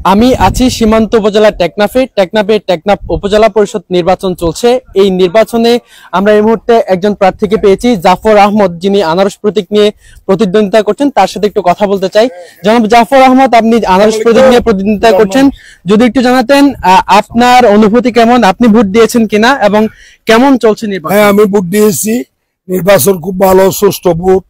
আমি আছি সীমান্ত উপজেলা টেকনাফ উপজেলা পরিষদ নির্বাচন চলছে। এই নির্বাচনে আমরা এই মুহূর্তে একজন প্রার্থীকে পেয়েছি, জাফর আহমদ, যিনি আনারস প্রতীক নিয়ে প্রতিদ্বন্দ্বিতা করছেন। তার সাথে একটু কথা বলতে চাই। জনাব জাফর আহমদ, আপনি আনারস প্রতীক নিয়ে প্রতিদ্বন্দ্বিতা করছেন, যদি একটু জানাতেন আপনার অনুভূতি কেমন, আপনি ভোট দিয়েছেন কিনা এবং কেমন চলছে নির্বাচন? হ্যাঁ, আমি ভোট দিয়েছি। নির্বাচন খুব ভালো, সুষ্ঠু ভোট।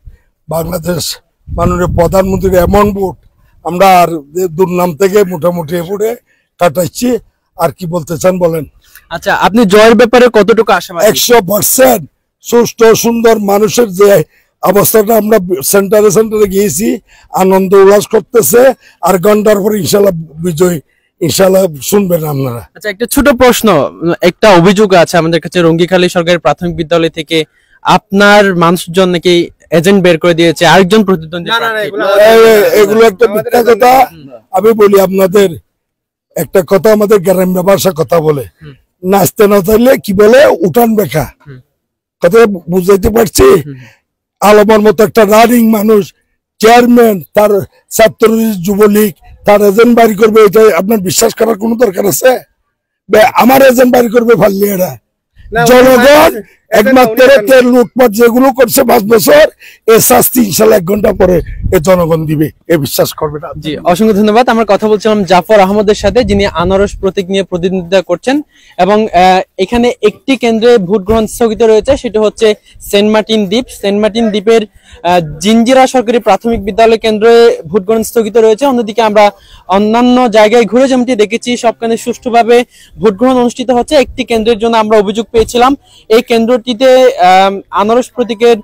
বাংলাদেশ মাননীয় প্রধানমন্ত্রীর এমন ভোট আমরা আর দুর্নাম থেকে মোটামুটি ভোটে কাটাচ্ছি। আর কি বলতে চান বলেন? আচ্ছা, আপনি জয়ের ব্যাপারে কতটুকু আশাবাদী? 100% সুষ্ঠু সুন্দর। মানুষের যে অবস্থাটা, আমরা সেন্টারে গিয়েছি, আনন্দ উল্লাস করতেছে। আর ঘন্টার পর ইনশাল্লাহ বিজয় ইনশাল্লাহ শুনবেন আপনারা। আচ্ছা, একটা ছোট প্রশ্ন, একটা অভিযোগ আছে আমাদের কাছে রঙ্গিখালী সরকারি প্রাথমিক বিদ্যালয় থেকে আপনার মানুষজন নাকি এজেন্ট বের করে দিয়েছে আরেকজন প্রতিদ্বন্দ্বী। এগুলো একটা মিথ্যা কথা। আমি বলি আপনাদের একটা কথা, আমাদের গ্রাম্য ভাষা কথা বলে, নাচতে না চাইলে কি বলে উঠান বেখা, কথা বুঝাইতে পারছি? আলমার মতো একটা রানিং মানুষ, চেয়ারম্যান, তার ছাত্র যুবলীগ, তার এজেন্ট বাড়ি করবে, এটা আপনার বিশ্বাস করার কোনো দরকার আছে? আমার এজেন্ট বাড়ি করবে পারলে এরা জনগণ একমাত্র তেল লুটপাট যেগুলো করছে 5 বছর, এ শাস্তি ইনশাল্লাহ 1 ঘন্টা পরে এ জনগণ দিবে, এ বিশ্বাস করবে না। জি, অসংখ্য ধন্যবাদ। আমরা কথা বলছিলাম জাফর আহমদের সাথে, যিনি আনারস প্রতীক নিয়ে প্রতিদ্বন্দ্বিতা করছেন এবং এখানে একটি কেন্দ্রে ভোট গ্রহণ স্থগিত রয়েছে, সেটা হচ্ছে সেন্ট মার্টিন দ্বীপের জিঞ্জিরা সরকারি প্রাথমিক বিদ্যালয় কেন্দ্রে ভোট গ্রহণ স্থগিত রয়েছে। অন্যদিকে আমরা অন্যান্য জায়গায় ঘুরে যেমনটি দেখেছি, সবখানে সুষ্ঠুভাবে ভোট গ্রহণ অনুষ্ঠিত হচ্ছে। একটি কেন্দ্রের জন্য আমরা অভিযোগ পেয়েছিলাম, এই কেন্দ্রটিতে আনারস প্রতীকের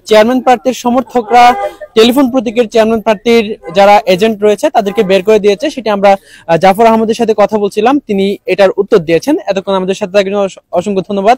চেয়ারম্যান প্রার্থীর সমর্থকরা টেলিফোন প্রতীকের চেয়ারম্যান প্রার্থীর যারা এজেন্ট রয়েছে তাদেরকে বের করে দিয়েছে। সেটা আমরা জাফর আহমদের সাথে কথা বলছিলাম, তিনি এটার উত্তর দিয়েছেন। এতক্ষণ আমাদের সাথে থাকার জন্য অসংখ্য ধন্যবাদ।